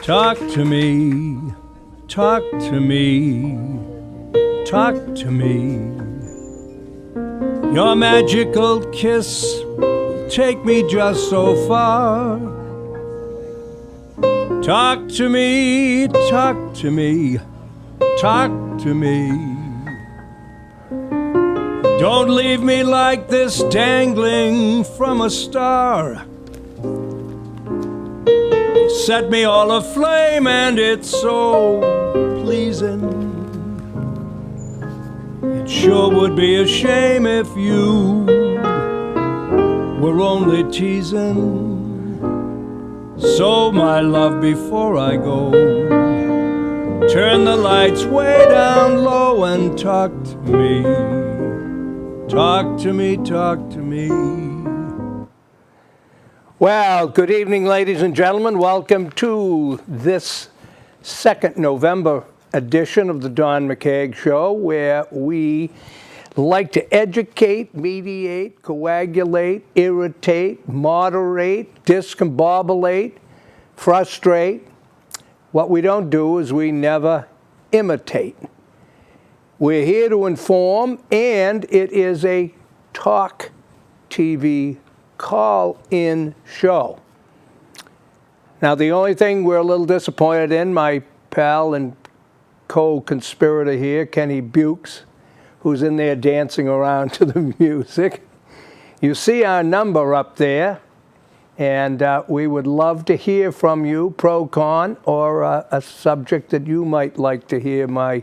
Talk to me, talk to me, talk to me. Your magical kiss, take me just so far. Talk to me, talk to me, talk to me. Don't leave me like this, dangling from a star. You set me all aflame and it's so pleasing. It sure would be a shame if you were only teasing. So my love, before I go, turn the lights way down low and talk to me. Talk to me, talk to me. Well, good evening, ladies and gentlemen. Welcome to this second November edition of the Don McKeag Show, where we like to educate, mediate, coagulate, irritate, moderate, discombobulate, frustrate. What we don't do is we never imitate. We're here to inform, and it is a talk TV call-in show. Now, the only thing we're a little disappointed in, my pal and co-conspirator here, Kenny Bukes, who's in there dancing around to the music. You see our number up there, and we would love to hear from you, pro-con, or a subject that you might like to hear my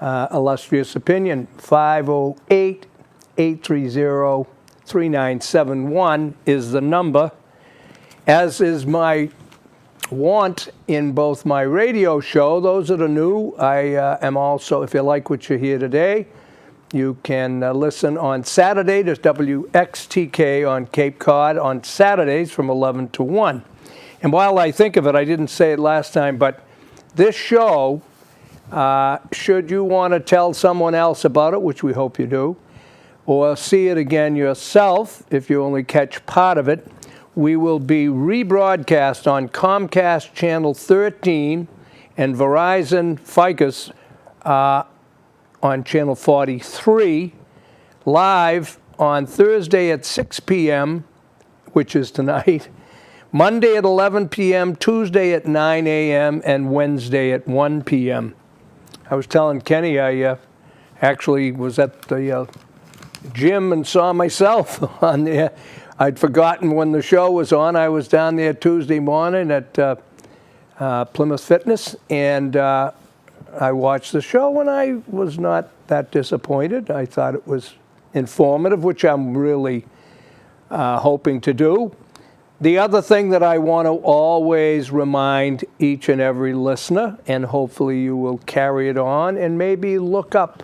illustrious opinion. 508-830-3971 is the number, as is my want in both my radio show. Those that are new, I am also, if you like what you hear today, you can listen on Saturday to WXTK on Cape Cod on Saturdays from 11 to 1. And while I think of it, I didn't say it last time, but this show, should you want to tell someone else about it, which we hope you do, or see it again yourself, if you only catch part of it, we will be rebroadcast on Comcast Channel 13 and Verizon Ficus on Channel 43, live on Thursday at 6 p.m., which is tonight, Monday at 11 p.m., Tuesday at 9 a.m., and Wednesday at 1 p.m. I was telling Kenny I actually was at the gym and saw myself on there. I'd forgotten when the show was on. I was down there Tuesday morning at Plymouth Fitness, and I watched the show, and I was not that disappointed. I thought it was informative, which I'm really hoping to do. The other thing that I want to always remind each and every listener, and hopefully you will carry it on and maybe look up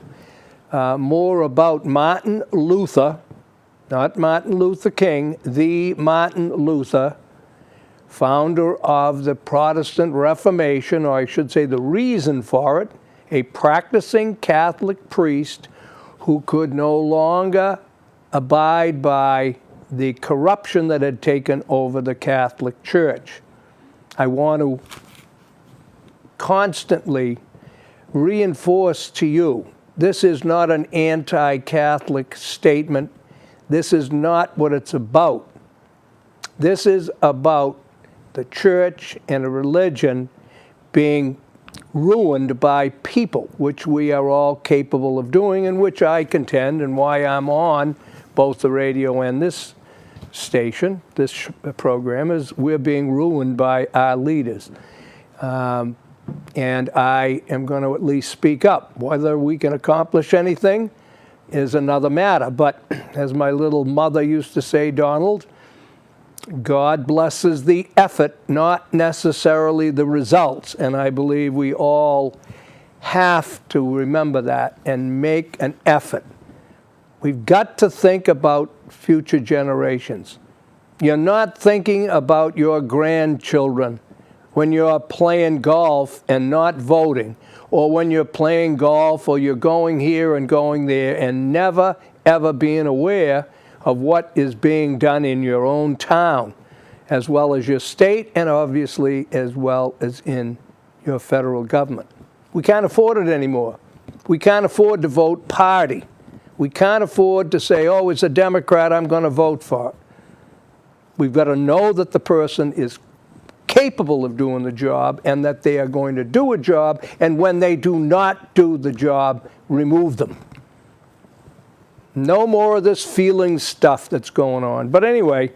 more about Martin Luther, not Martin Luther King, the Martin Luther, founder of the Protestant Reformation, or I should say the reason for it, a practicing Catholic priest who could no longer abide by the corruption that had taken over the Catholic Church. I want to constantly reinforce to you, this is not an anti-Catholic statement. This is not what it's about. This is about the church and a religion being ruined by people, which we are all capable of doing, and which I contend, and why I'm on both the radio and this station, this program, is we're being ruined by our leaders. And I am going to at least speak up. Whether we can accomplish anything is another matter. But as my little mother used to say, Donald, God blesses the effort, not necessarily the results. And I believe we all have to remember that and make an effort. We've got to think about future generations. You're not thinking about your grandchildren when you're playing golf and not voting, or when you're playing golf or you're going here and going there and never, ever being aware of what is being done in your own town. as well as your state, and obviously as well as in your federal government. We can't afford it anymore. We can't afford to vote party. We can't afford to say, oh, it's a Democrat, I'm going to vote for it. We've got to know that the person is capable of doing the job and that they are going to do a job, and when they do not do the job, remove them. No more of this feeling stuff that's going on. But anyway,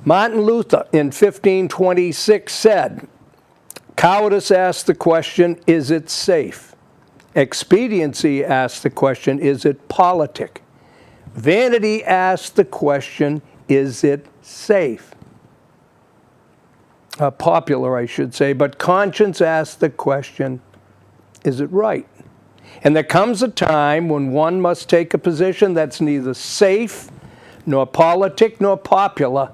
Martin Luther in 1526 said, cowardice asked the question, is it safe? Expediency asked the question, is it politic? Vanity asked the question, is it safe? Popular, I should say, but conscience asked the question, is it right? And there comes a time when one must take a position that's neither safe, nor politic, nor popular.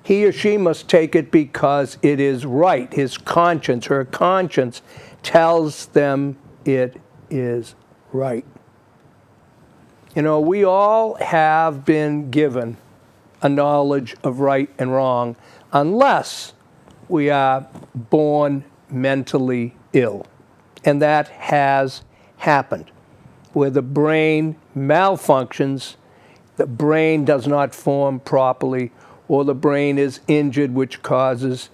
He or she must take it because it is right. His conscience, her conscience, tells them it is right. You know, we all have been given a knowledge of right and wrong, unless we are born mentally ill. And that has happened, where the brain malfunctions, the brain does not form properly, or the brain is injured, which causes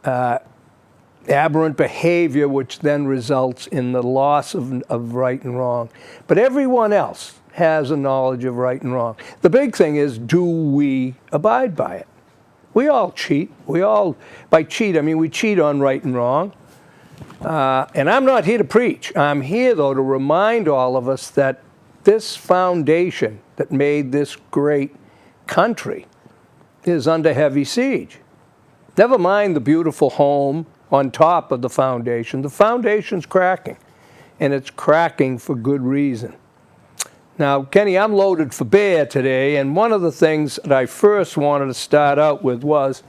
aberrant behavior, which then results in the loss of right and wrong. But everyone else has a knowledge of right and wrong. The big thing is, do we abide by it? We all cheat. By cheat, I mean we cheat on right and wrong. And I'm not here to preach. I'm here, though, to remind all of us that this foundation that made this great country is under heavy siege. Never mind the beautiful home on top of the foundation. The foundation's cracking, and it's cracking for good reason. Now, Kenny, I'm loaded for bear today, and one of the things that I first wanted to start out with was,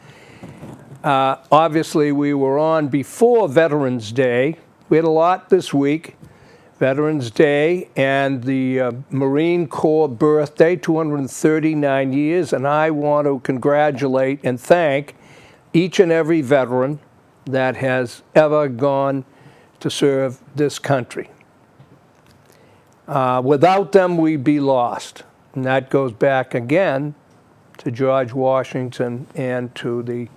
obviously, we were on before Veterans Day. We had a lot this week. Veterans Day and the Marine Corps birthday, 239 years, and I want to congratulate and thank each and every veteran that has ever gone to serve this country. Without them, we'd be lost. And that goes back again to George Washington and to the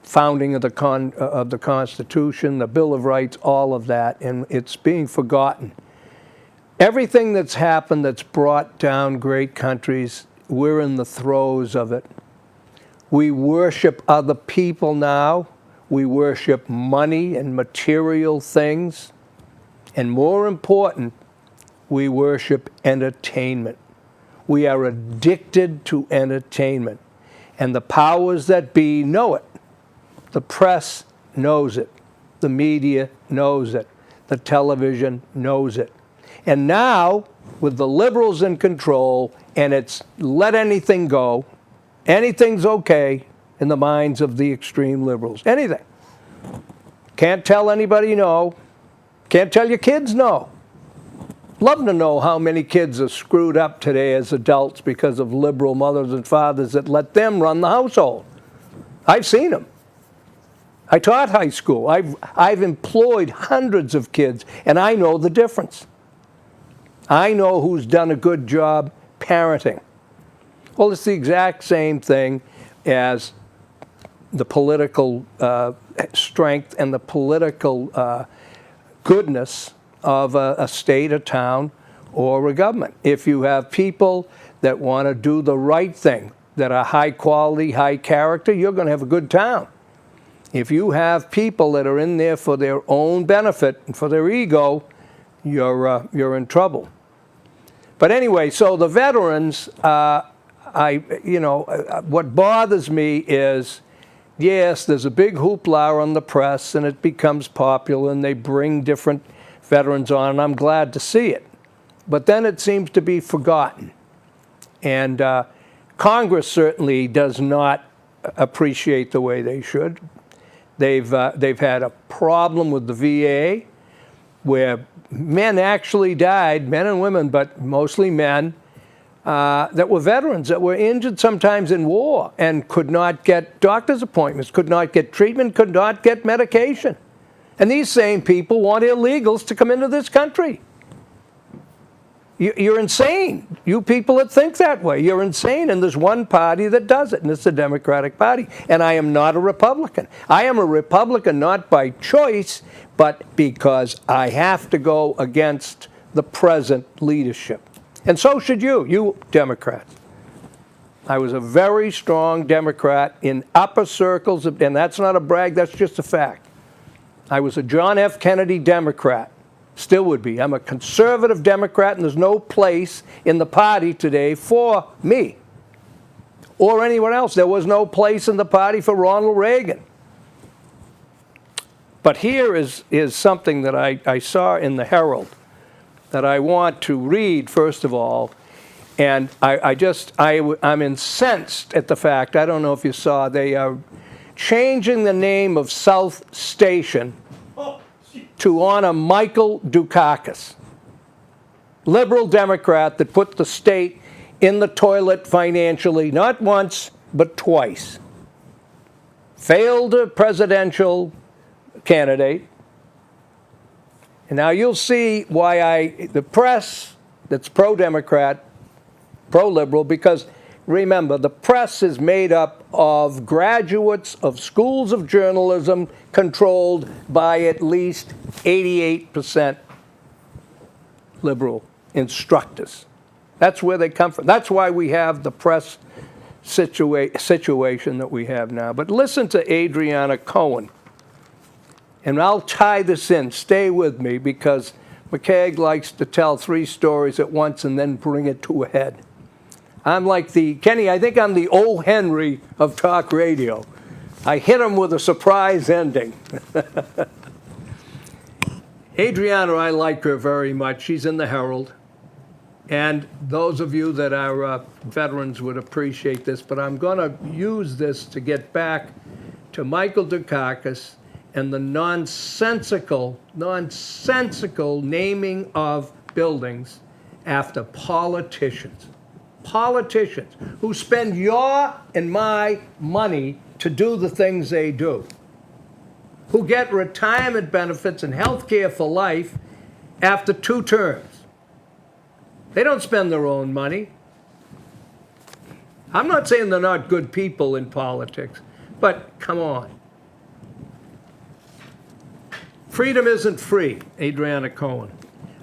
founding of the Constitution, the Bill of Rights, all of that, and it's being forgotten. Everything that's happened that's brought down great countries, we're in the throes of it. We worship other people now. We worship money and material things. And more important, we worship entertainment. We are addicted to entertainment. And the powers that be know it. The press knows it. The media knows it. The television knows it. And now, with the liberals in control, and it's let anything go, anything's okay in the minds of the extreme liberals. Anything. Can't tell anybody no. Can't tell your kids no. Love to know how many kids are screwed up today as adults because of liberal mothers and fathers that let them run the household. I've seen them. I taught high school. I've employed hundreds of kids, and I know the difference. I know who's done a good job parenting. Well, it's the exact same thing as the political strength and the political goodness of a state, a town, or a government. If you have people that want to do the right thing, that are high quality, high character, you're going to have a good town. If you have people that are in there for their own benefit and for their ego, you're in trouble. But anyway, so the veterans, what bothers me is, yes, there's a big hoopla on the press, and it becomes popular, and they bring different veterans on, and I'm glad to see it. But then it seems to be forgotten. And Congress certainly does not appreciate the way they should. They've had a problem with the VA, where men actually died, men and women, but mostly men, that were veterans, that were injured sometimes in war and could not get doctor's appointments, could not get treatment, could not get medication. And these same people want illegals to come into this country. You're insane. You people that think that way, you're insane. And there's one party that does it, and it's the Democratic Party. And I am not a Republican. I am a Republican not by choice, but because I have to go against the present leadership. And so should you Democrats. I was a very strong Democrat in upper circles, and that's not a brag, that's just a fact. I was a John F. Kennedy Democrat. Still would be. I'm a conservative Democrat, and there's no place in the party today for me or anyone else. There was no place in the party for Ronald Reagan. But here is something that I saw in the Herald that I want to read, first of all. And I'm incensed at the fact, I don't know if you saw, they are changing the name of South Station to honor Michael Dukakis, liberal Democrat that put the state in the toilet financially, not once, but twice. Failed presidential candidate. And now you'll see why the press that's pro-Democrat, pro-liberal, because remember, the press is made up of graduates of schools of journalism controlled by at least 88% liberal instructors. That's where they come from. That's why we have the press situation that we have now. But listen to Adriana Cohen. And I'll tie this in. Stay with me, because McKeag likes to tell 3 stories at once and then bring it to a head. I'm like Kenny, I think I'm the O. Henry of talk radio. I hit him with a surprise ending. Adriana, I like her very much. She's in the Herald. And those of you that are veterans would appreciate this, but I'm going to use this to get back to Michael Dukakis and the nonsensical naming of buildings after politicians. Politicians who spend your and my money to do the things they do, who get retirement benefits and health care for life after 2 terms. They don't spend their own money. I'm not saying they're not good people in politics, but come on. Freedom isn't free, Adriana Cohen.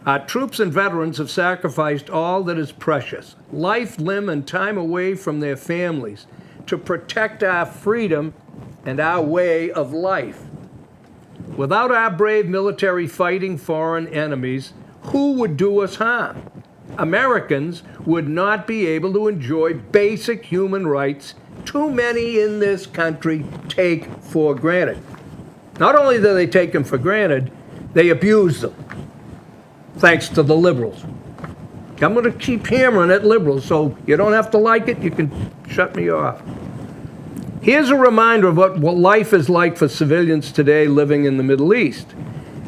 Our troops and veterans have sacrificed all that is precious, life, limb, and time away from their families to protect our freedom and our way of life. Without our brave military fighting foreign enemies, who would do us harm? Americans would not be able to enjoy basic human rights too many in this country take for granted. Not only do they take them for granted, they abuse them. Thanks to the liberals. I'm going to keep hammering at liberals, so you don't have to like it. You can shut me off. Here's a reminder of what life is like for civilians today living in the Middle East.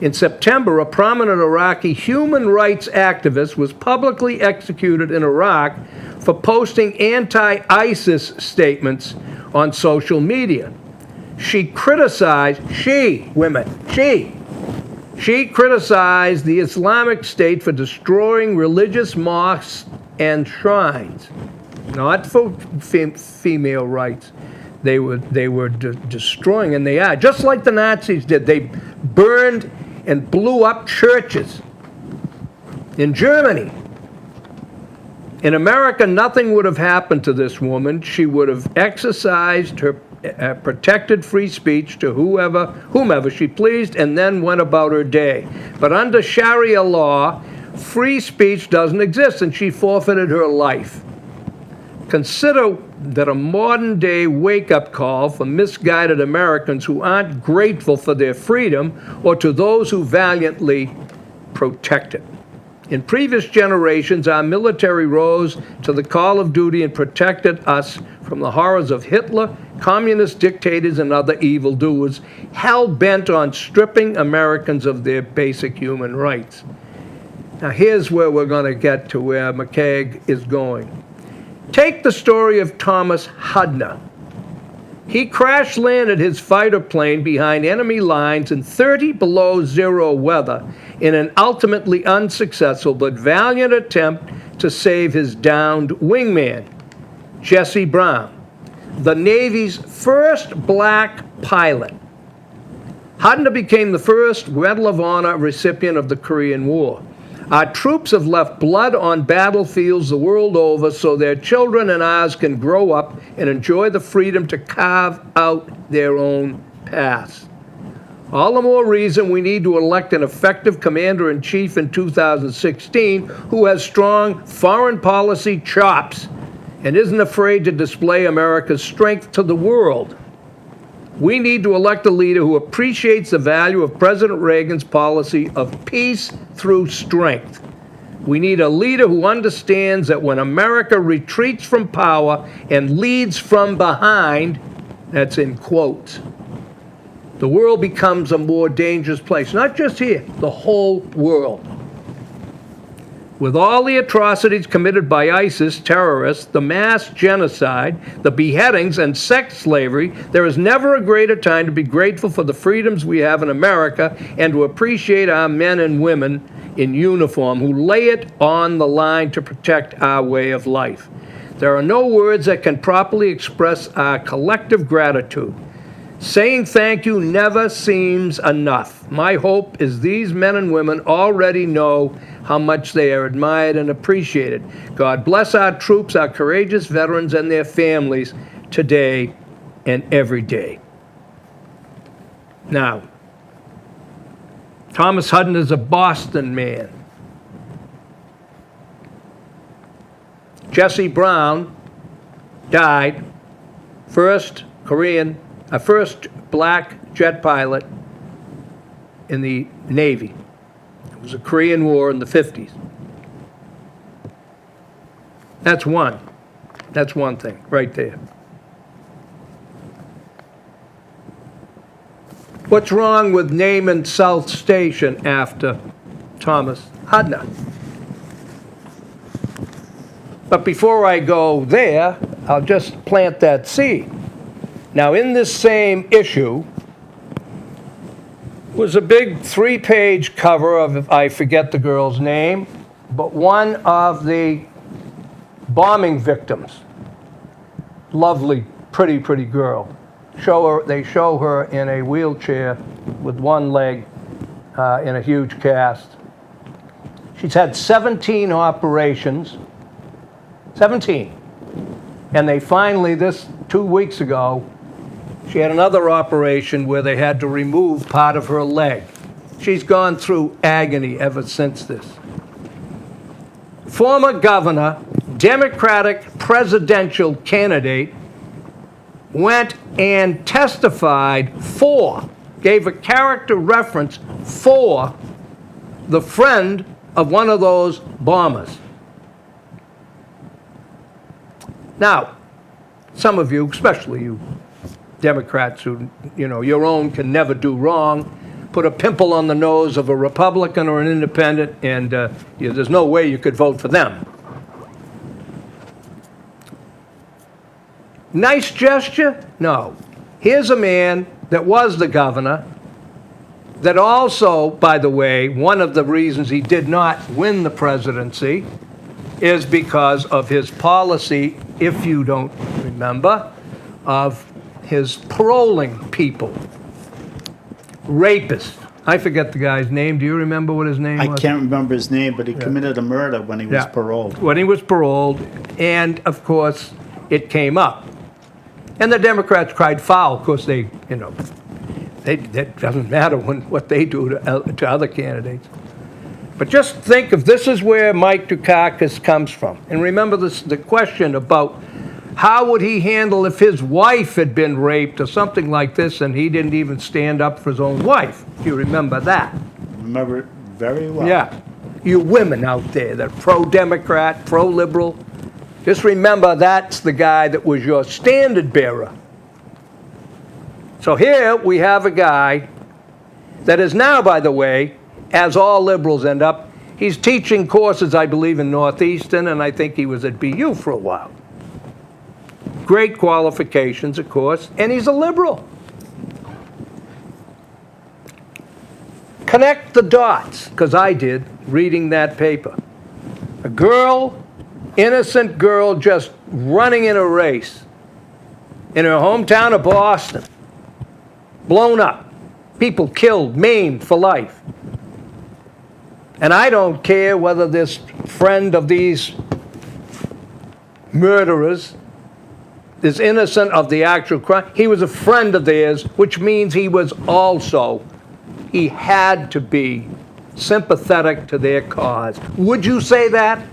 In September, a prominent Iraqi human rights activist was publicly executed in Iraq for posting anti-ISIS statements on social media. She criticized the Islamic State for destroying religious mosques and shrines, not for female rights. They were destroying, and they are, just like the Nazis did. They burned and blew up churches in Germany. In America, nothing would have happened to this woman. She would have exercised her protected free speech to whomever she pleased, and then went about her day. But under Sharia law, free speech doesn't exist, and she forfeited her life. Consider that a modern-day wake-up call for misguided Americans who aren't grateful for their freedom, or to those who valiantly protect it. In previous generations, our military rose to the call of duty and protected us from the horrors of Hitler, communist dictators, and other evildoers, hell-bent on stripping Americans of their basic human rights. Now, here's where we're going to get to where McKeag is going. Take the story of Thomas Hudner. He crash-landed his fighter plane behind enemy lines in 30 below zero weather in an ultimately unsuccessful but valiant attempt to save his downed wingman, Jesse Brown, the Navy's first black pilot. Hudner became the first Medal of Honor recipient of the Korean War. Our troops have left blood on battlefields the world over so their children and ours can grow up and enjoy the freedom to carve out their own paths. All the more reason we need to elect an effective commander-in-chief in 2016 who has strong foreign policy chops and isn't afraid to display America's strength to the world. We need to elect a leader who appreciates the value of President Reagan's policy of peace through strength. We need a leader who understands that when America retreats from power and leads from behind, that's in quotes, the world becomes a more dangerous place. Not just here, the whole world. With all the atrocities committed by ISIS terrorists, the mass genocide, the beheadings, and sex slavery, there is never a greater time to be grateful for the freedoms we have in America and to appreciate our men and women in uniform who lay it on the line to protect our way of life. There are no words that can properly express our collective gratitude. Saying thank you never seems enough. My hope is these men and women already know how much they are admired and appreciated. God bless our troops, our courageous veterans, and their families today and every day. Now, Thomas Hudner is a Boston man. Jesse Brown died, first black jet pilot in the Navy. It was a Korean War in the 50s. That's one thing right there. What's wrong with naming South Station after Thomas Hudner? But before I go there, I'll just plant that seed. Now, in this same issue was a big 3-page cover of, I forget the girl's name, but one of the bombing victims. Lovely, pretty girl. They show her in a wheelchair with one leg in a huge cast. She's had 17 operations. 17. And they finally, 2 weeks ago, she had another operation where they had to remove part of her leg. She's gone through agony ever since this. Former governor, Democratic presidential candidate, went and testified gave a character reference for the friend of one of those bombers. Now, some of you, especially you Democrats who, your own can never do wrong, put a pimple on the nose of a Republican or an independent, and there's no way you could vote for them. Nice gesture? No. Here's a man that was the governor, that also, by the way, one of the reasons he did not win the presidency is because of his policy, if you don't remember, of his paroling people. Rapist. I forget the guy's name. Do you remember what his name was? I can't remember his name, but he committed a murder when he was paroled. When he was paroled, and of course, it came up. And the Democrats cried foul. Of course, it doesn't matter what they do to other candidates. But just think if this is where Mike Dukakis comes from. And remember the question about how would he handle if his wife had been raped or something like this and he didn't even stand up for his own wife. If you remember that. Remember it very well. Yeah. You women out there that are pro-Democrat, pro-liberal, just remember that's the guy that was your standard bearer. So here we have a guy that is now, by the way, as all liberals end up, he's teaching courses, I believe, in Northeastern, and I think he was at BU for a while. great qualifications, of course, and he's a liberal. Connect the dots, because I did, reading that paper. A girl, innocent girl, just running in a race in her hometown of Boston. Blown up. People killed, maimed for life. And I don't care whether this friend of these murderers is innocent of the actual crime. He was a friend of theirs, which means he had to be sympathetic to their cause. Would you say that,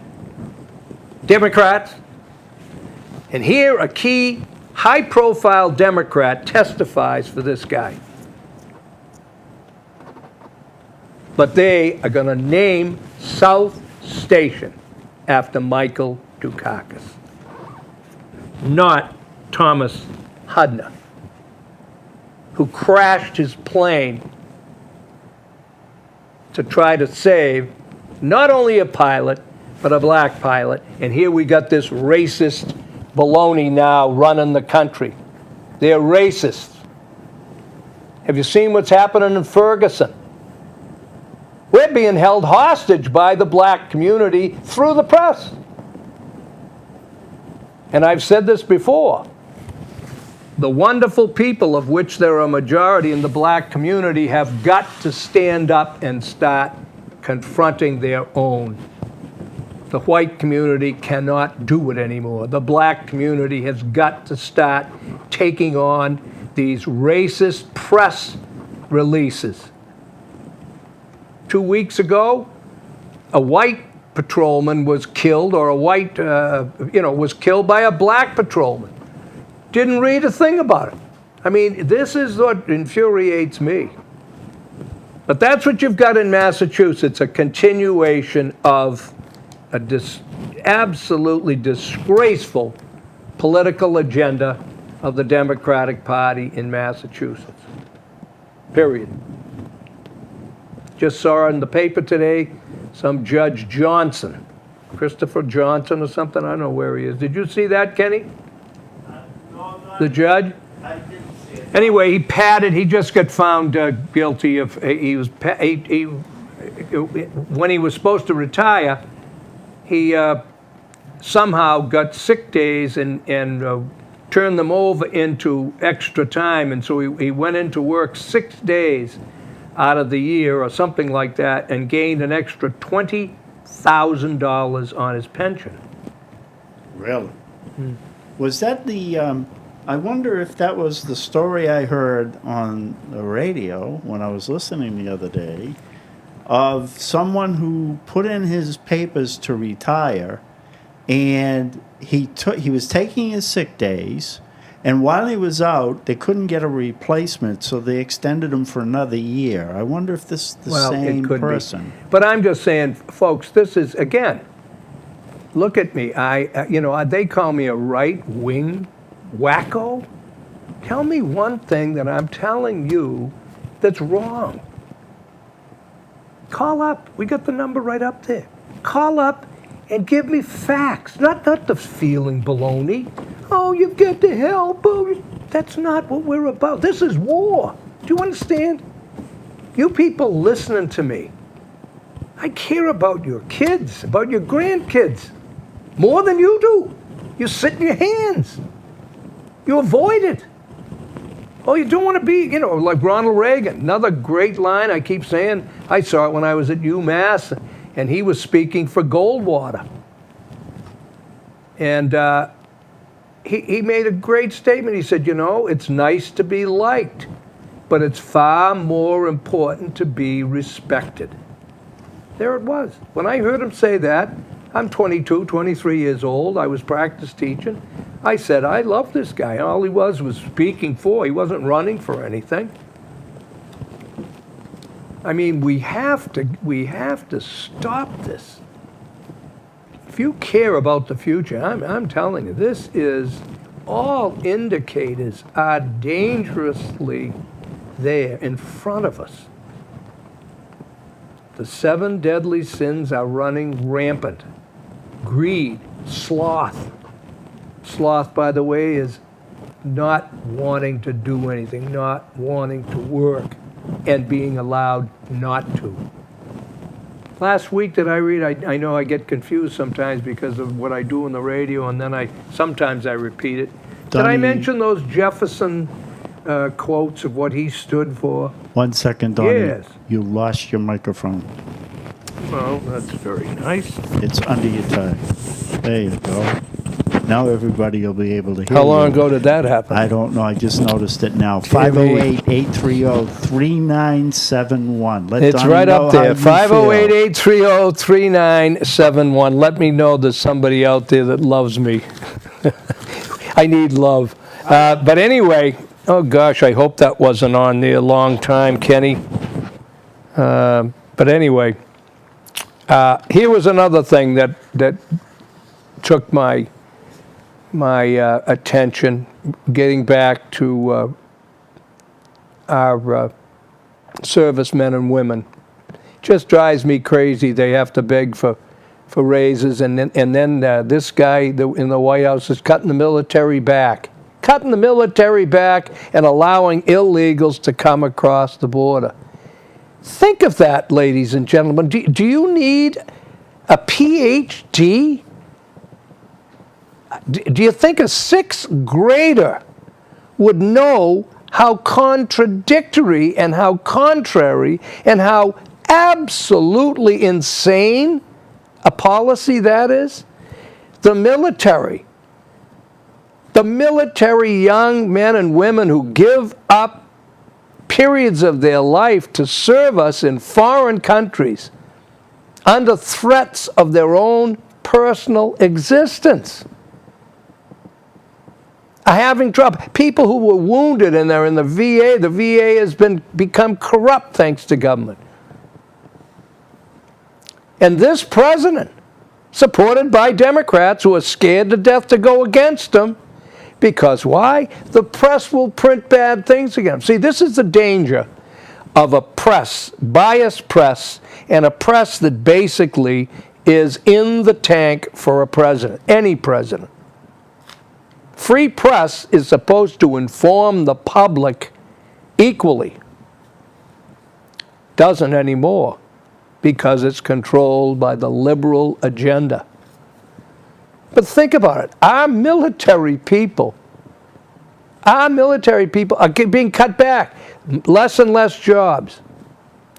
Democrats? And here a key high-profile Democrat testifies for this guy. But they are going to name South Station after Michael Dukakis, not Thomas Hudner, who crashed his plane to try to save not only a pilot, but a black pilot. And here we got this racist baloney now running the country. They're racists. Have you seen what's happening in Ferguson? We're being held hostage by the black community through the press. And I've said this before. The wonderful people, of which there are a majority in the black community, have got to stand up and start confronting their own. The white community cannot do it anymore. The black community has got to start taking on these racist press releases. 2 weeks ago, a white patrolman was killed, or a white, was killed by a black patrolman. Didn't read a thing about it. I mean, this is what infuriates me. But that's what you've got in Massachusetts, a continuation of a absolutely disgraceful political agenda of the Democratic Party in Massachusetts. Period. Just saw in the paper today, some Judge Johnson, Christopher Johnson or something, I don't know where he is. Did you see that, Kenny? No, the judge? I didn't see it. Anyway, he just got found guilty of, when he was supposed to retire, he somehow got sick days and turned them over into extra time. And so he went into work 6 days out of the year or something like that and gained an extra $20,000 on his pension. Really? Was that the, I wonder if that was the story I heard on the radio when I was listening the other day of someone who put in his papers to retire, and he was taking his sick days, and while he was out, they couldn't get a replacement, so they extended him for another year. I wonder if this is the same person. But I'm just saying, folks, this is, again, look at me. They call me a right-wing wacko. Tell me one thing that I'm telling you that's wrong. Call up. We got the number right up there. Call up and give me facts, not the feeling baloney. Oh, you've got to help. Oh, that's not what we're about. This is war. Do you understand? You people listening to me, I care about your kids, about your grandkids, more than you do. You sit in your hands. You avoid it. Oh, you don't want to be, like Ronald Reagan. Another great line I keep saying. I saw it when I was at UMass, and he was speaking for Goldwater. And he made a great statement. He said, it's nice to be liked, but it's far more important to be respected. There it was. When I heard him say that, I'm 22, 23 years old. I was practice teaching. I said, I love this guy. All he was speaking for. He wasn't running for anything. I mean, we have to stop this. If you care about the future, I'm telling you, this is, all indicators are dangerously there in front of us. The 7 deadly sins are running rampant. Greed, sloth, sloth, by the way, is not wanting to do anything, not wanting to work, and being allowed not to. Last week that I read, I know I get confused sometimes because of what I do on the radio, and then sometimes I repeat it. Did I Donnie- mention those Jefferson quotes of what he stood for? 1 second, Donnie. Yes. You lost your microphone. Well, that's very nice. It's under your tie. There you go. Now everybody will be able to hear How long you. ago did that happen? I don't know. I just noticed it now. Give me- 508-830-3971. Let It's Donnie right know up how there, you feel. 508-830-3971. Let me know there's somebody out there that loves me. I need love. But anyway, oh gosh, I hope that wasn't on there a long time, Kenny. But anyway, here was another thing that took my attention, getting back to our servicemen and women. Just drives me crazy. They have to beg for raises, and then this guy in the White House is cutting the military back and allowing illegals to come across the border. Think of that, ladies and gentlemen. Do you need a PhD? Do you think a sixth grader would know how contradictory and how contrary and how absolutely insane a policy that is? The military young men and women who give up periods of their life to serve us in foreign countries under threats of their own personal existence are having trouble. People who were wounded and they're in the VA has become corrupt thanks to government. And this president, supported by Democrats who are scared to death to go against him, because why? The press will print bad things against him. See, this is the danger of a press, biased press, and a press that basically is in the tank for a president, any president. Free press is supposed to inform the public equally. Doesn't anymore because it's controlled by the liberal agenda. But think about it. Our military people are being cut back. Less and less jobs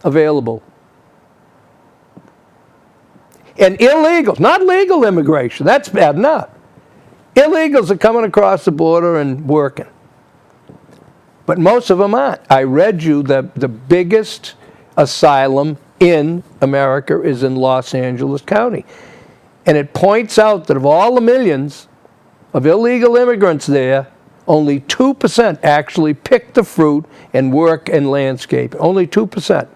available. And illegals, not legal immigration, that's bad enough. Illegals are coming across the border and working. But most of them aren't. I read you that the biggest asylum in America is in Los Angeles County. And it points out that of all the millions of illegal immigrants there, only 2% actually pick the fruit and work in landscape. Only 2%.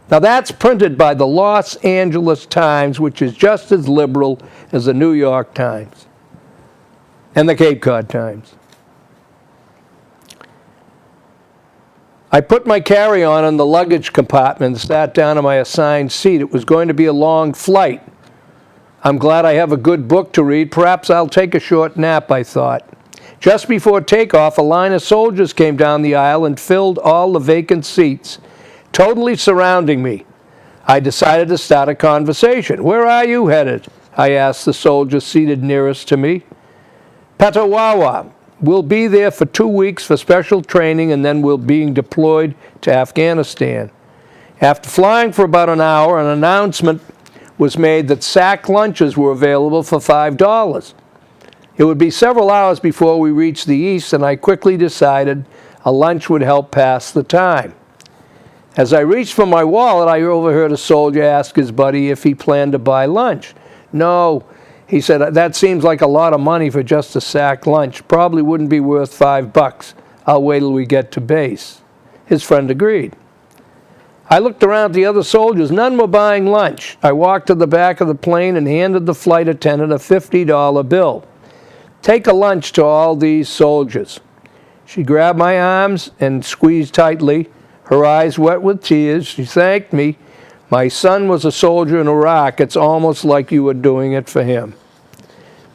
Now that's printed by the Los Angeles Times, which is just as liberal as the New York Times and the Cape Cod Times. I put my carry-on in the luggage compartment and sat down in my assigned seat. It was going to be a long flight. I'm glad I have a good book to read. Perhaps I'll take a short nap, I thought. Just before takeoff, a line of soldiers came down the aisle and filled all the vacant seats, totally surrounding me. I decided to start a conversation. "Where are you headed?" I asked the soldier seated nearest to me. "Petawawa. We'll be there for 2 weeks for special training, and then we're being deployed to Afghanistan." After flying for about an hour, an announcement was made that sack lunches were available for $5. It would be several hours before we reached the east, and I quickly decided a lunch would help pass the time. As I reached for my wallet, I overheard a soldier ask his buddy if he planned to buy lunch. "No," he said, "that seems like a lot of money for just a sack lunch. Probably wouldn't be worth $5. I'll wait till we get to base." His friend agreed. I looked around at the other soldiers. None were buying lunch. I walked to the back of the plane and handed the flight attendant a $50 bill. "Take a lunch to all these soldiers." She grabbed my arms and squeezed tightly, her eyes wet with tears. She thanked me. "My son was a soldier in Iraq. It's almost like you were doing it for him."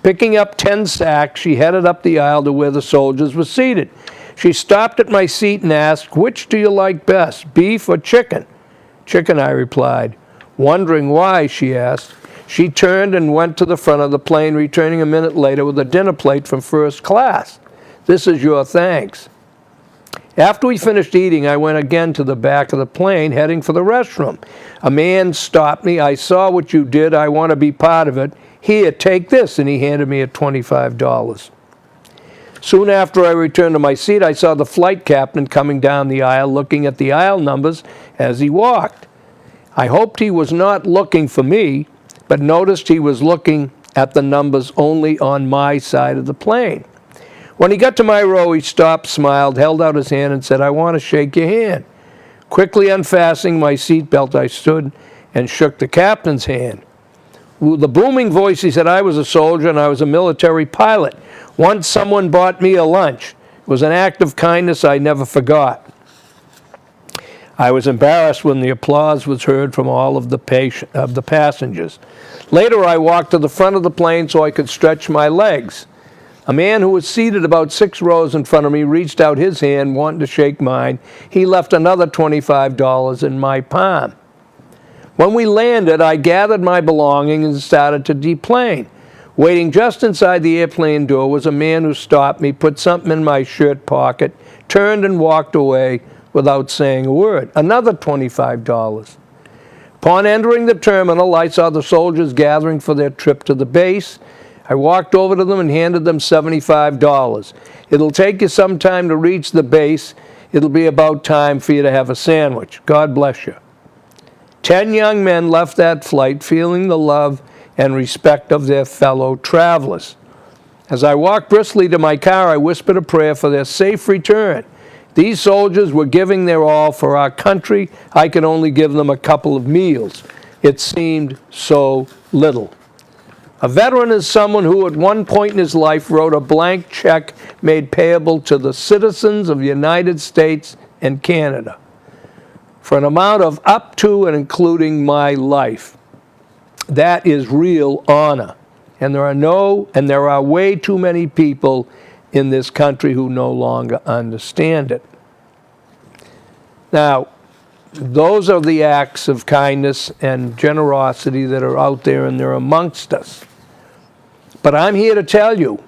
Picking up 10 sacks, she headed up the aisle to where the soldiers were seated. She stopped at my seat and asked, "Which do you like best, beef or chicken?" "Chicken," I replied. Wondering why, she asked. She turned and went to the front of the plane, returning a minute later with a dinner plate from first class. "This is your thanks." After we finished eating, I went again to the back of the plane, heading for the restroom. A man stopped me. "I saw what you did. I want to be part of it. Here, take this," and he handed me a $25. Soon after I returned to my seat, I saw the flight captain coming down the aisle, looking at the aisle numbers as he walked. I hoped he was not looking for me, but noticed he was looking at the numbers only on my side of the plane. When he got to my row, he stopped, smiled, held out his hand, and said, "I want to shake your hand." Quickly unfastening my seatbelt, I stood and shook the captain's hand. With a booming voice, he said, "I was a soldier and I was a military pilot. Once someone bought me a lunch. It was an act of kindness I never forgot." I was embarrassed when the applause was heard from all of the passengers. Later, I walked to the front of the plane so I could stretch my legs. A man who was seated about 6 rows in front of me reached out his hand, wanting to shake mine. He left another $25 in my palm. When we landed, I gathered my belongings and started to deplane. Waiting just inside the airplane door was a man who stopped me, put something in my shirt pocket, turned and walked away without saying a word. Another $25. Upon entering the terminal, I saw the soldiers gathering for their trip to the base. I walked over to them and handed them $75. "It'll take you some time to reach the base. It'll be about time for you to have a sandwich. God bless you." 10 young men left that flight feeling the love and respect of their fellow travelers. As I walked briskly to my car, I whispered a prayer for their safe return. These soldiers were giving their all for our country. I could only give them a couple of meals. It seemed so little. A veteran is someone who at one point in his life wrote a blank check made payable to the citizens of the United States and Canada for an amount of up to and including my life. That is real honor. And there are way too many people in this country who no longer understand it. Now, those are the acts of kindness and generosity that are out there and they're amongst us. But I'm here to tell you,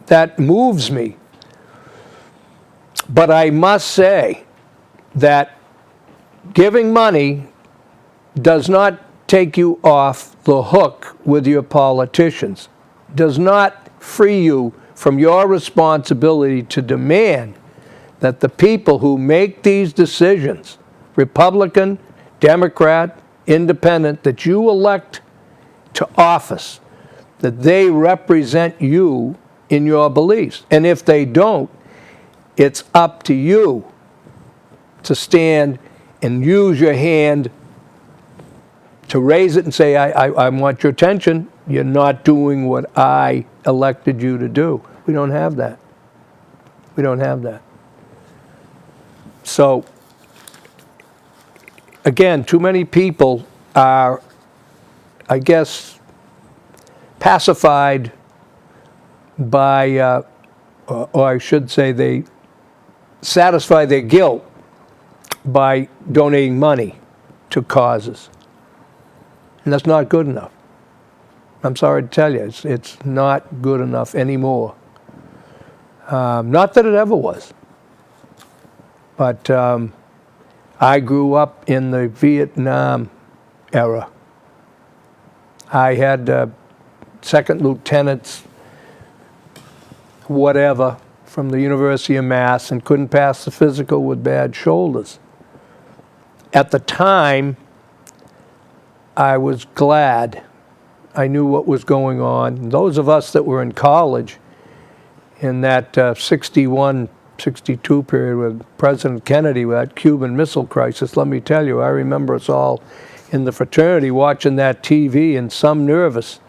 that moves me. But I must say that giving money does not take you off the hook with your politicians, does not free you from your responsibility to demand that the people who make these decisions, Republican, Democrat, Independent, that you elect to office, that they represent you in your beliefs. And if they don't, it's up to you to stand and use your hand to raise it and say, I want your attention. You're not doing what I elected you to do. We don't have that. We don't have that. So, again, too many people are, I guess, pacified by, or I should say they satisfy their guilt by donating money to causes. And that's not good enough. I'm sorry to tell you, it's not good enough anymore. Not that it ever was. But I grew up in the Vietnam era. I had second lieutenants, whatever, from the University of Mass and couldn't pass the physical with bad shoulders. At the time, I was glad. I knew what was going on. Those of us that were in college in that 61, 62 period with President Kennedy, with that Cuban Missile Crisis, let me tell you, I remember us all in the fraternity watching that TV and some nervous.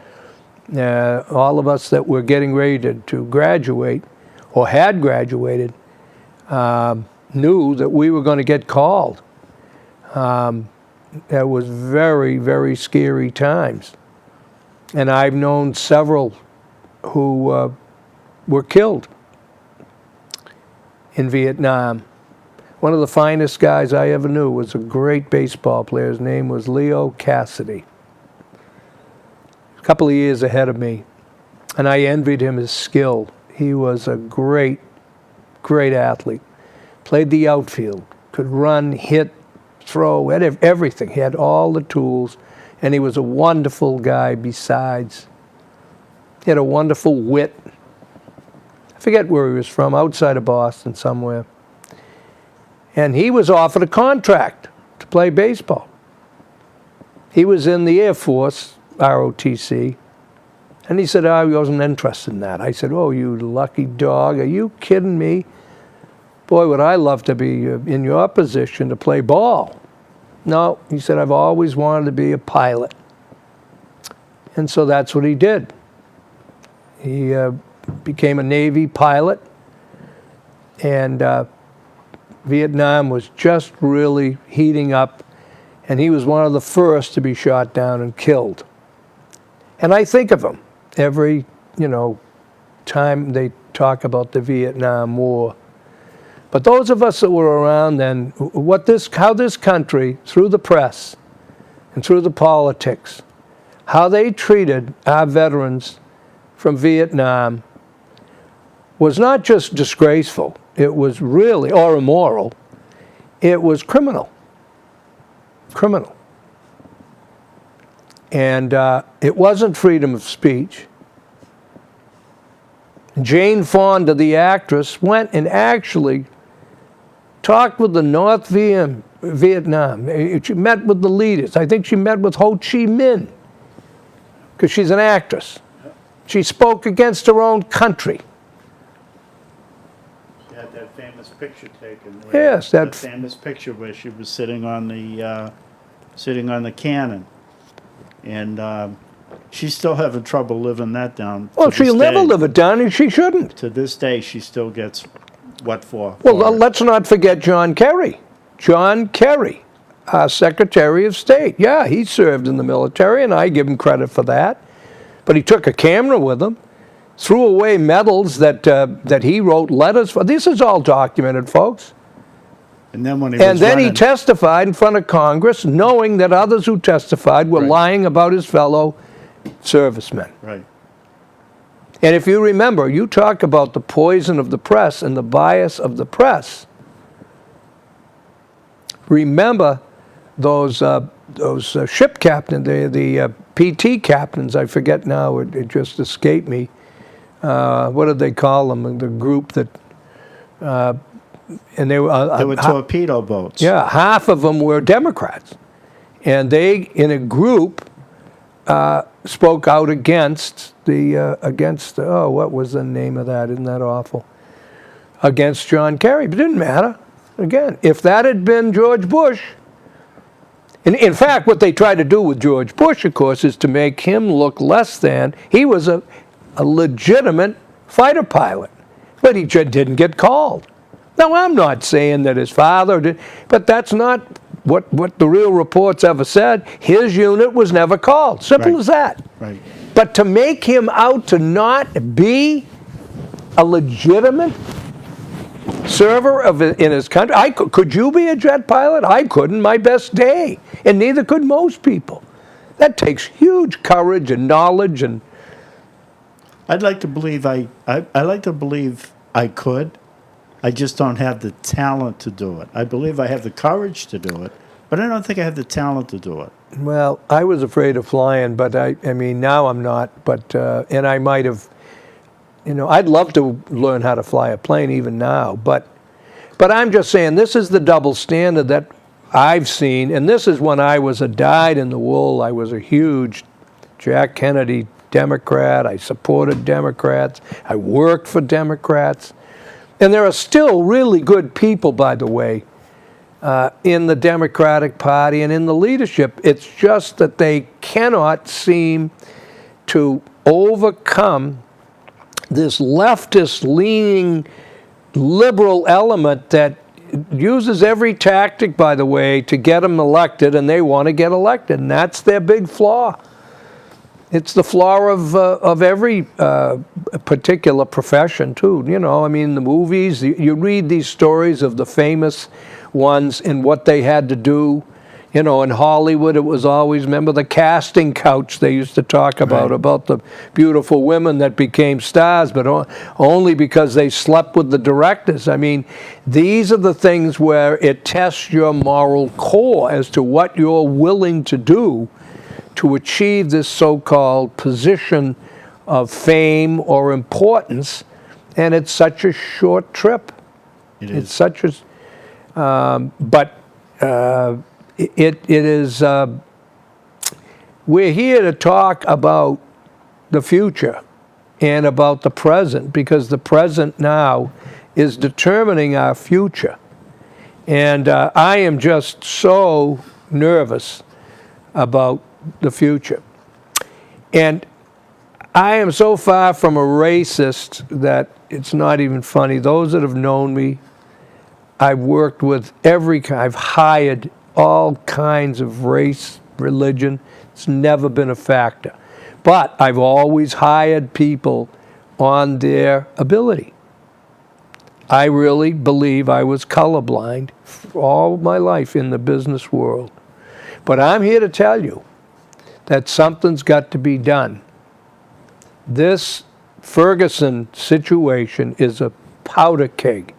All of us that were getting ready to graduate or had graduated knew that we were going to get called. It was very, very scary times. And I've known several who were killed in Vietnam. One of the finest guys I ever knew was a great baseball player. His name was Leo Cassidy. A couple of years ahead of me. And I envied him his skill. He was a great, great athlete. Played the outfield. Could run, hit, throw, everything. He had all the tools. And he was a wonderful guy besides. He had a wonderful wit. I forget where he was from, outside of Boston somewhere. And he was offered a contract to play baseball. He was in the Air Force, ROTC, and he said, I wasn't interested in that. I said, oh, you lucky dog, are you kidding me? Boy, would I love to be in your position to play ball. No, he said, I've always wanted to be a pilot. And so that's what he did. He became a Navy pilot, and Vietnam was just really heating up, and he was one of the first to be shot down and killed. And I think of him every, time they talk about the Vietnam War. But those of us that were around then, how this country, through the press and through the politics, how they treated our veterans from Vietnam was not just disgraceful. It was really, or immoral, it was criminal. Criminal. And it wasn't freedom of speech. Jane Fonda, the actress, went and actually talked with the North Vietnam. She met with the leaders. I think she met with Ho Chi Minh, because she's an actress. She spoke against her own country. Had that famous picture taken. Yes, that famous picture where she was sitting on the cannon, and she's still having trouble living that down. Well, she'll never live it down, and she shouldn't. To this day, she still gets what for? Well, let's not forget John Kerry. John Kerry, our Secretary of State. Yeah, he served in the military, and I give him credit for that. But he took a camera with him. Threw away medals that he wrote letters for. This is all documented, folks. And then when he testified in front of Congress, knowing that others who testified were lying about his fellow servicemen. Right. And if you remember, you talk about the poison of the press and the bias of the press. Remember those ship captains, the PT captains. I forget now. It just escaped me. What did they call them? The group that, and they were torpedo boats. Yeah, half of them were Democrats, and they, in a group, spoke out against what was the name of that? Isn't that awful? Against John Kerry, but it didn't matter. Again, if that had been George Bush. In fact, what they tried to do with George Bush, of course, is to make him look less than. He was a legitimate fighter pilot, but he didn't get called. Now, I'm not saying that his father did, but that's not what the real reports ever said. His unit was never called. Simple as that. Right. But to make him out to not be a legitimate server in his country, could you be a jet pilot? I couldn't my best day, and neither could most people. That takes huge courage and knowledge and. I'd like to believe I like to believe I could. I just don't have the talent to do it. I believe I have the courage to do it, but I don't think I have the talent to do it. Well, I was afraid of flying, but I mean, now I'm not. But and I might have, I'd love to learn how to fly a plane even now. But I'm just saying, this is the double standard that I've seen, and this is when I was a dyed-in-the-wool. I was a huge Jack Kennedy Democrat. I supported Democrats. I worked for Democrats. And there are still really good people, by the way, in the Democratic Party and in the leadership. It's just that they cannot seem to overcome this leftist-leaning liberal element that uses every tactic, by the way, to get them elected, and they want to get elected, and that's their big flaw. It's the flaw of every particular profession, too. You know, I mean, the movies, you read these stories of the famous ones and what they had to do. You know, in Hollywood, it was always, remember the casting couch they used to talk about, Right. about the beautiful women that became stars, but only because they slept with the directors. I mean, these are the things where it tests your moral core as to what you're willing to do to achieve this so-called position of fame or importance, and it's such a short trip. It It's is. such a, it is, we're here to talk about the future and about the present, because the present now is determining our future. And I am just so nervous about the future. And I am so far from a racist that it's not even funny. Those that have known me, I've worked with I've hired all kinds of race, religion. It's never been a factor. But I've always hired people on their ability. I really believe I was colorblind for all my life in the business world. But I'm here to tell you that something's got to be done. This Ferguson situation is a powder keg,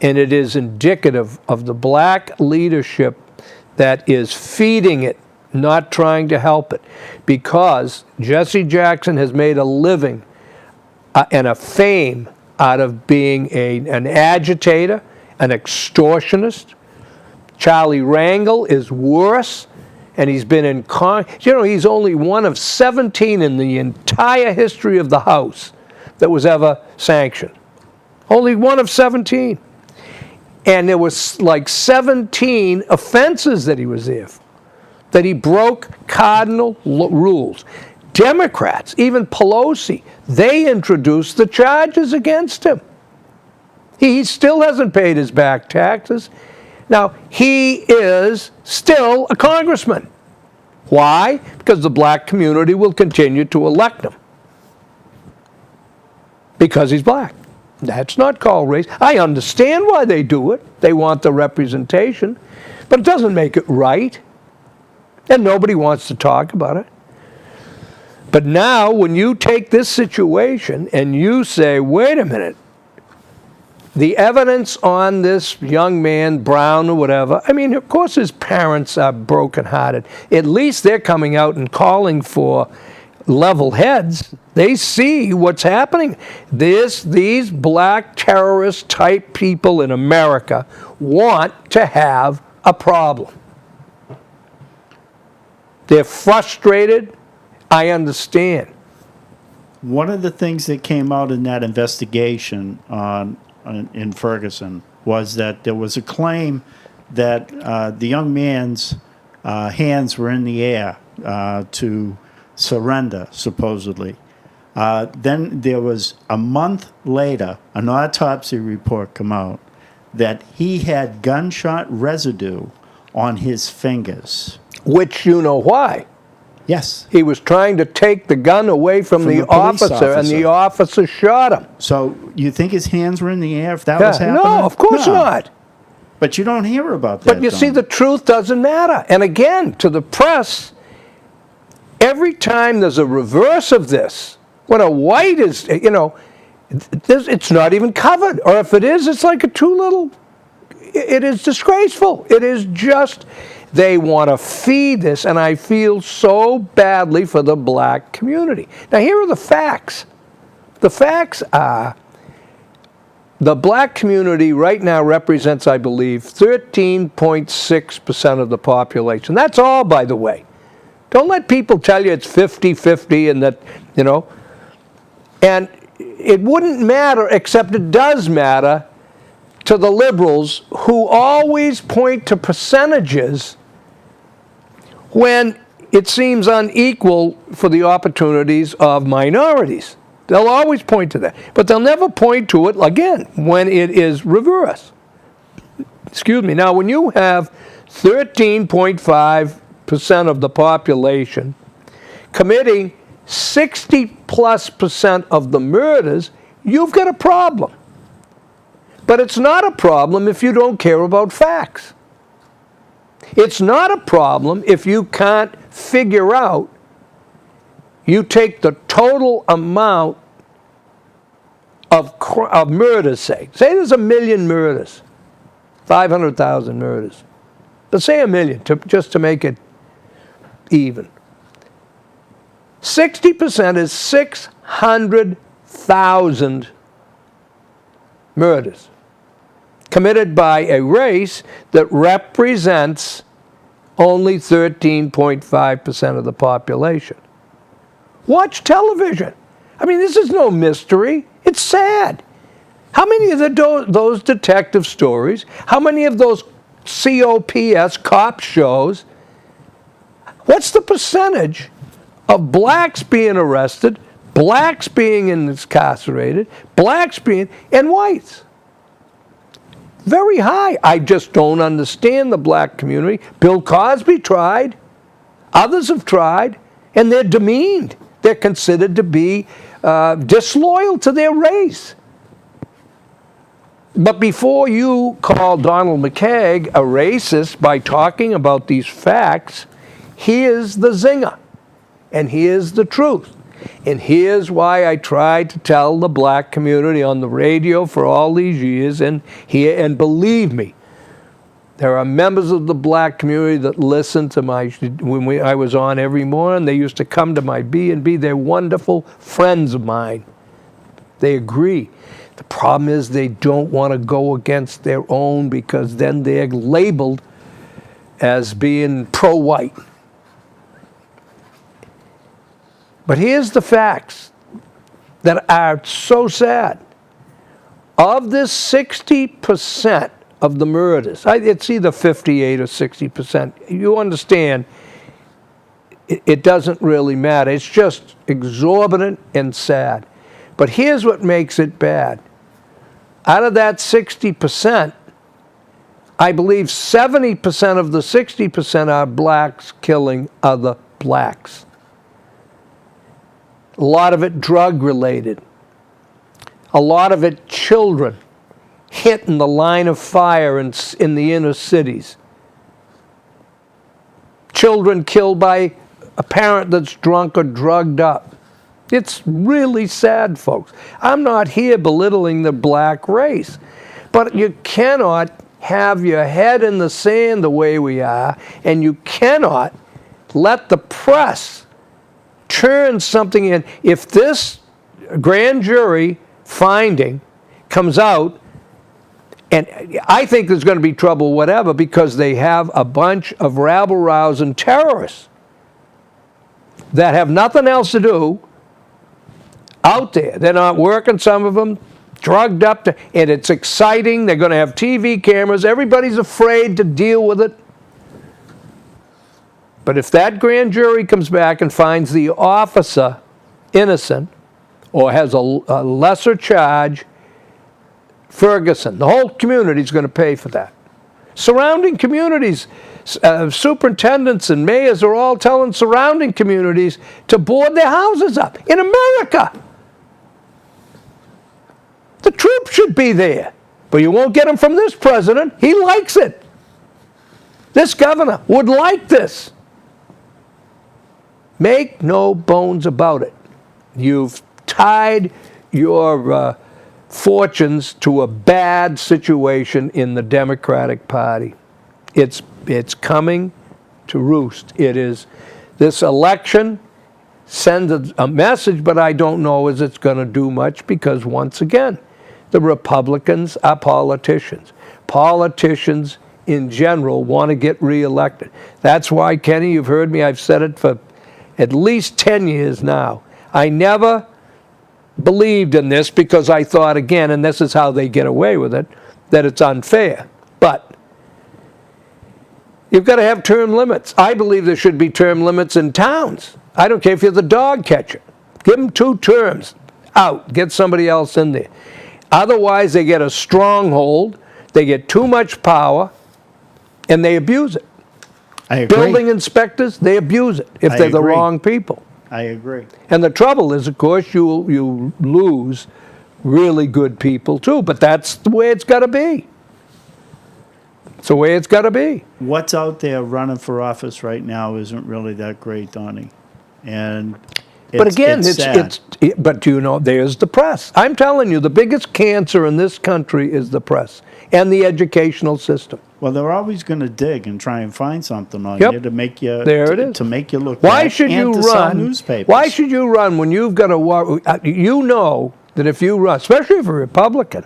and it is indicative of the black leadership that is feeding it, not trying to help it, because Jesse Jackson has made a living and a fame out of being an agitator, an extortionist. Charlie Rangel is worse, and he's been in he's only one of 17 in the entire history of the House that was ever sanctioned. Only one of 17. And there was like 17 offenses that he was there for, that he broke cardinal rules. Democrats, even Pelosi, they introduced the charges against him. He still hasn't paid his back taxes. Now, he is still a congressman. Why? Because the black community will continue to elect him. Because he's black. That's not called race. I understand why they do it. They want the representation. But it doesn't make it right. And nobody wants to talk about it. But now, when you take this situation and you say, wait a minute, the evidence on this young man, Brown or whatever, I mean, of course his parents are brokenhearted. At least they're coming out and calling for level heads. They see what's happening. These black terrorist type people in America want to have a problem. They're frustrated. I understand. One of the things that came out in that investigation in Ferguson was that there was a claim that the young man's hands were in the air to surrender, supposedly. Then there was a month later, an autopsy report come out that he had gunshot residue on his fingers. Which you know why. Yes. He was trying to take the gun away from the police officer, and the officer shot him. So you think his hands were in the air if that was happening? No, of course not. But you don't hear about that. But you see, the truth doesn't matter. And again, to the press, every time there's a reverse of this, when a white is, it's not even covered. Or if it is, it's like a too little. It is disgraceful. It is just, they want to feed this, and I feel so badly for the black community. Now, here are the facts. The facts are, the black community right now represents, I believe, 13.6% of the population. That's all, by the way. Don't let people tell you it's 50-50 and that, and it wouldn't matter, except it does matter to the liberals, who always point to percentages when it seems unequal for the opportunities of minorities. They'll always point to that. But they'll never point to it, again, when it is reverse. Excuse me. Now, when you have 13.5% of the population committing 60+% of the murders, you've got a problem. But it's not a problem if you don't care about facts. It's not a problem if you can't figure out, you take the total amount of murders, say there's 1 million murders, 500,000 murders. But say 1 million, just to make it even. 60% is 600,000 murders committed by a race that represents only 13.5% of the population. Watch television. I mean, this is no mystery. It's sad. How many of those detective stories, how many of those COPS, cop shows, what's the percentage of blacks being arrested, blacks being incarcerated, blacks being, and whites? Very high. I just don't understand the black community. Bill Cosby tried. Others have tried, and they're demeaned. They're considered to be disloyal to their race. But before you call Donald McKeag a racist by talking about these facts, here's the zinger, and here's the truth. And here's why I tried to tell the black community on the radio for all these years, and believe me, there are members of the black community that listen to I was on every morning. They used to come to my B&B. They're wonderful friends of mine. They agree. The problem is they don't want to go against their own, because then they're labeled as being pro-white. But here's the facts that are so sad. Of this 60% of the murders, it's either 58 or 60%. You understand, it doesn't really matter. It's just exorbitant and sad. But here's what makes it bad. Out of that 60%, I believe 70% of the 60% are blacks killing other blacks. A lot of it drug-related. A lot of it children hit in the line of fire in the inner cities. Children killed by a parent that's drunk or drugged up. It's really sad, folks. I'm not here belittling the black race, but you cannot have your head in the sand the way we are, and you cannot let the press turn something in. If this grand jury finding comes out, and I think there's going to be trouble, whatever, because they have a bunch of rabble-rousing terrorists that have nothing else to do out there. They're not working, some of them, drugged up, and it's exciting. They're going to have TV cameras. Everybody's afraid to deal with it. But if that grand jury comes back and finds the officer innocent or has a lesser charge, Ferguson, the whole community is going to pay for that. Surrounding communities, superintendents and mayors are all telling surrounding communities to board their houses up. In America, the troops should be there. But you won't get them from this president. He likes it. This governor would like this. Make no bones about it. You've tied your fortunes to a bad situation in the Democratic Party. It's coming to roost. It is. This election sends a message, but I don't know as it's going to do much, because once again, the Republicans are politicians. Politicians in general want to get reelected. That's why, Kenny, you've heard me, I've said it for at least 10 years now. I never believed in this because I thought, again, and this is how they get away with it, that it's unfair. But you've got to have term limits. I believe there should be term limits in towns. I don't care if you're the dog catcher. Give them 2 terms. Out. Get somebody else in there. Otherwise, they get a stronghold. They get too much power, and they abuse it. I agree. Building inspectors, they abuse it if they're the wrong people. I agree. And the trouble is, of course, you lose really good people too. But that's the way it's got to be. It's the way it's got to be. What's out there running for office right now isn't really that great, Donnie. And But again, sad. but you know, there's the press. I'm telling you, the biggest cancer in this country is the press and the educational system. Well, they're always going to dig and try and find something on Yep. you to make you There it is. to make you look Why bad should and you to sell run? newspapers. Why should you run when you've got to? You know that if you run, especially if you're a Republican,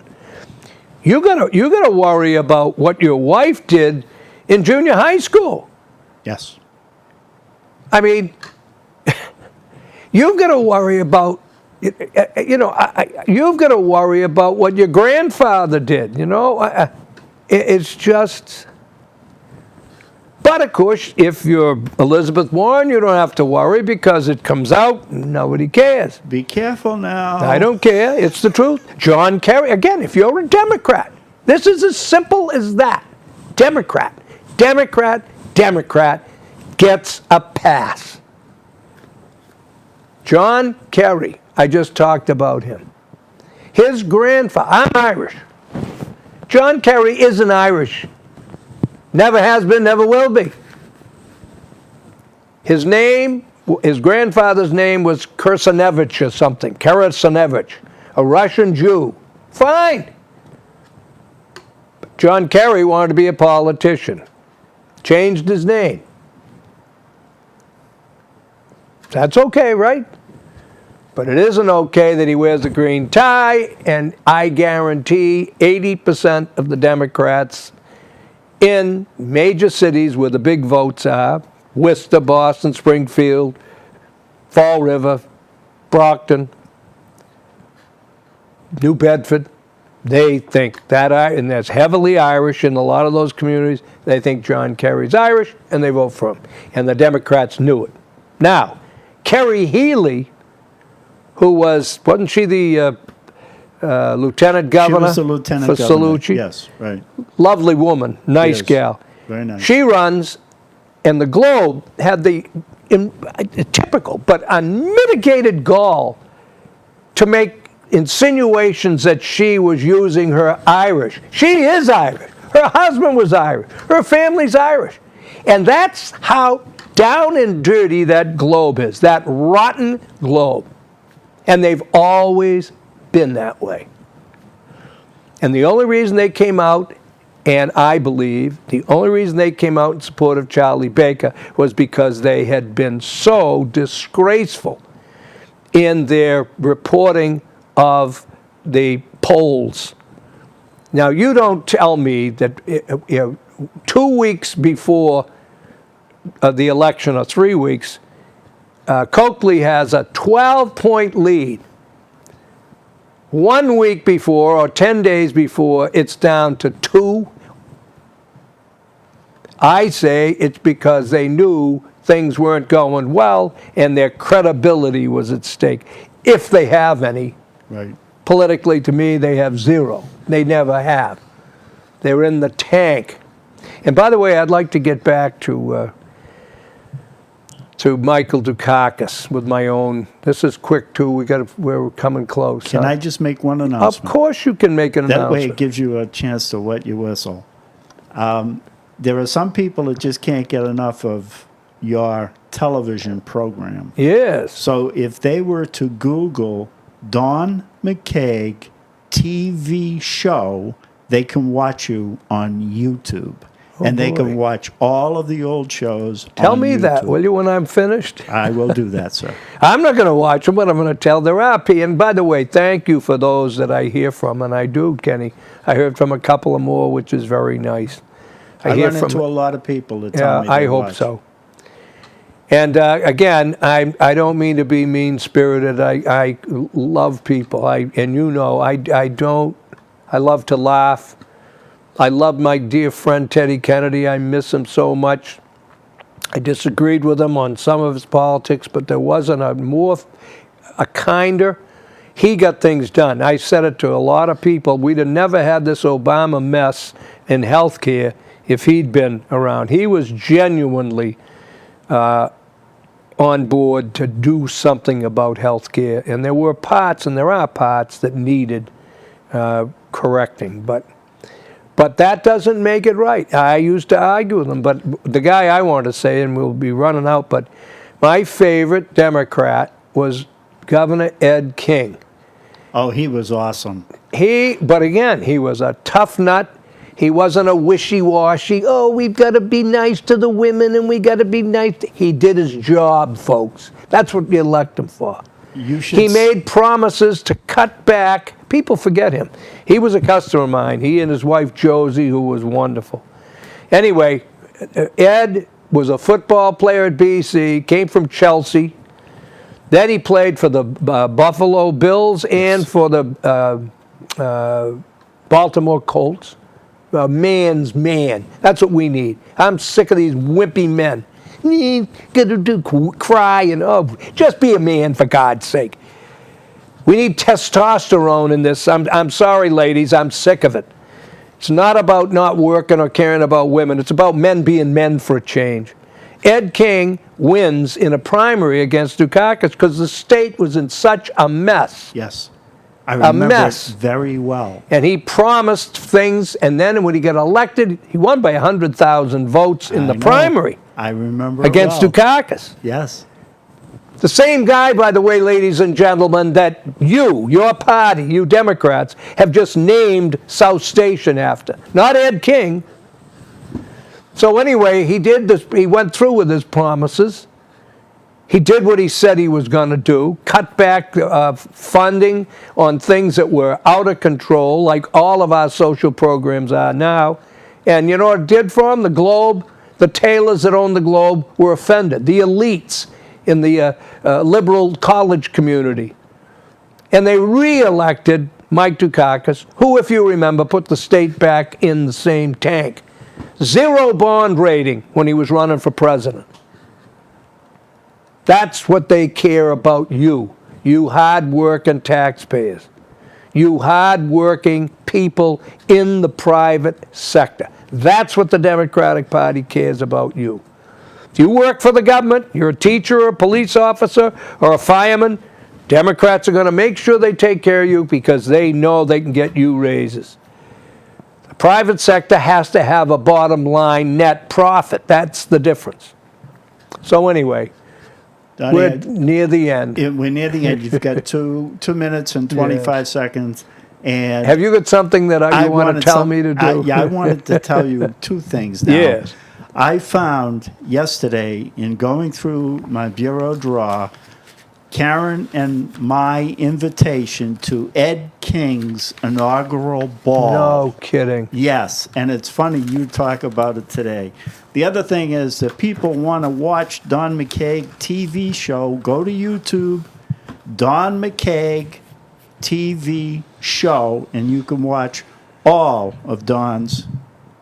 you got to worry about what your wife did in junior high school. Yes. I mean, you've got to worry about. You've got to worry about what your grandfather did. You know, it's just. But of course, if you're Elizabeth Warren, you don't have to worry because it comes out and nobody cares. Be careful now. I don't care. It's the truth. John Kerry, again, if you're a Democrat, this is as simple as that. Democrat gets a pass. John Kerry, I just talked about him. His grandfather, I'm Irish. John Kerry isn't Irish. Never has been, never will be. His grandfather's name was Kursanevich or something, Karasanevich, a Russian Jew. Fine. But John Kerry wanted to be a politician. Changed his name. That's okay, right? But it isn't okay that he wears a green tie, and I guarantee 80% of the Democrats in major cities where the big votes are, Worcester, Boston, Springfield, Fall River, Brockton, New Bedford, they think that, and that's heavily Irish in a lot of those communities, they think John Kerry's Irish, and they vote for him. And the Democrats knew it. Now, Kerry Healy, who wasn't she the lieutenant governor? She was the lieutenant for governor. Salucci? Yes, right. Lovely woman, nice Yes. gal. Very nice. She runs, and the Globe had the typical but unmitigated gall to make insinuations that she was using her Irish. She is Irish. Her husband was Irish. Her family's Irish. And that's how down and dirty that Globe is, that rotten Globe. And they've always been that way. And the only reason they came out, and I believe the only reason they came out in support of Charlie Baker was because they had been so disgraceful in their reporting of the polls. Now, you don't tell me that 2 weeks before the election, or 3 weeks, Coakley has a 12-point lead. 1 week before, or 10 days before, it's down to 2. I say it's because they knew things weren't going well and their credibility was at stake, if they have any. Right. Politically, to me, they have zero. They never have. They're in the tank. And by the way, I'd like to get back to Michael Dukakis with my own. This is quick too. We're coming close. Can I just make one announcement? Of course, you can make an That announcement. way it gives you a chance to wet your whistle. There are some people that just can't get enough of your television program. Yes. So if they were to Google Don McKeag TV Show, they can watch you on YouTube. And they boy. can watch all of the old shows Tell on me that, YouTube. will you, when I'm finished? I will do that, sir. I'm not going to watch them, but I'm going to tell their RP. And by the way, thank you for those that I hear from, and I do, Kenny. I heard from a couple of more, which is very nice. I hear run into a lot of people that tell me I they hope watch. so. And again, I don't mean to be mean-spirited. I love people. And you know, I love to laugh. I love my dear friend Teddy Kennedy. I miss him so much. I disagreed with him on some of his politics, but there wasn't a kinder. He got things done. I said it to a lot of people. We'd have never had this Obama mess in health care if he'd been around. He was genuinely on board to do something about health care. And there were parts, and there are parts, that needed correcting. But that doesn't make it right. I used to argue with them. But the guy I want to say, and we'll be running out, but my favorite Democrat was Governor Ed King. Oh, he was awesome. But again, he was a tough nut. He wasn't a wishy-washy, oh, we've got to be nice to the women and we got to be nice. He did his job, folks. That's what you elect him for. He made promises to cut back. People forget him. He was a customer of mine. He and his wife, Josie, who was wonderful. Anyway, Ed was a football player at BC, came from Chelsea. Then he played for the Buffalo Bills and for the Baltimore Colts. A man's man. That's what we need. I'm sick of these wimpy men. Cry and, oh, just be a man, for God's sake. We need testosterone in this. I'm sorry, ladies. I'm sick of it. It's not about not working or caring about women. It's about men being men for a change. Ed King wins in a primary against Dukakis because the state was in such a mess. Yes. I remember it very well. And he promised things, and then when he got elected, he won by 100,000 votes in the primary. I remember against Dukakis. Yes. The same guy, by the way, ladies and gentlemen, that your party, you Democrats, have just named South Station after. Not Ed King. So anyway, he did this. He went through with his promises. He did what he said he was going to do, cut back funding on things that were out of control, like all of our social programs are now. And you know what it did for him? The Globe, the tailors that own the Globe were offended, the elites in the liberal college community. And they re-elected Mike Dukakis, who, if you remember, put the state back in the same tank. 0 bond rating when he was running for president. That's what they care about you hard-working taxpayers, you hard-working people in the private sector. That's what the Democratic Party cares about you. If you work for the government, you're a teacher or a police officer or a fireman, Democrats are going to make sure they take care of you because they know they can get you raises. The private sector has to have a bottom line net profit. That's the difference. So anyway, Donnie, we're near the end. We're near the end. You've got 2 minutes and 25 seconds. And have you got something that you want to tell me to do? I wanted to tell you 2 things now. Yes. I found yesterday in going through my bureau drawer, Karen and my invitation to Ed King's inaugural ball. No kidding. Yes, and it's funny you talk about it today. The other thing is that people want to watch Don McKeag TV Show. Go to YouTube, Don McKeag TV Show, and you can watch all of Don's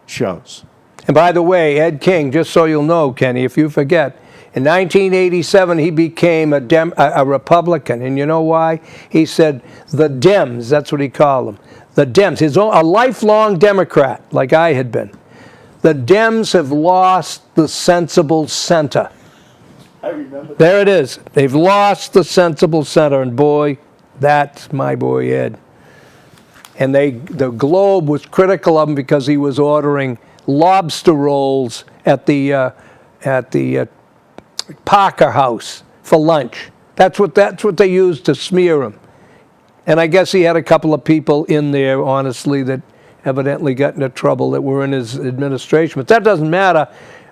shows. And by the way, Ed King, just so you'll know, Kenny, if you forget, in 1987 he became a Republican. And you know why? He said, the Dems, that's what he called them. The Dems, a lifelong Democrat, like I had been. The Dems have lost the sensible center. I remember that. There it is. They've lost the sensible center. And boy, that's my boy Ed. And the Globe was critical of him because he was ordering lobster rolls at the Parker House for lunch. That's what they used to smear him. And I guess he had a couple of people in there, honestly, that evidently got into trouble that were in his administration. But that doesn't matter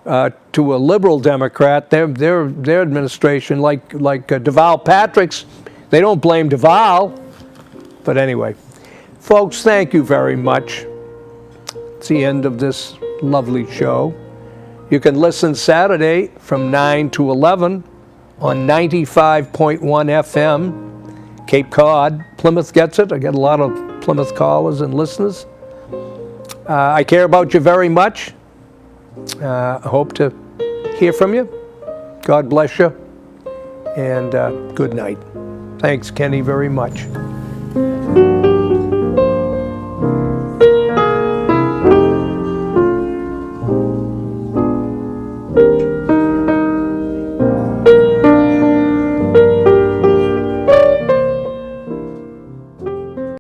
to a liberal Democrat. Their administration, like Deval Patrick's, they don't blame Deval. But anyway, folks, thank you very much. It's the end of this lovely show. You can listen Saturday from 9 to 11 on 95.1 FM, Cape Cod. Plymouth gets it. I get a lot of Plymouth callers and listeners. I care about you very much. I hope to hear from you. God bless you. And good night. Thanks, Kenny, very much.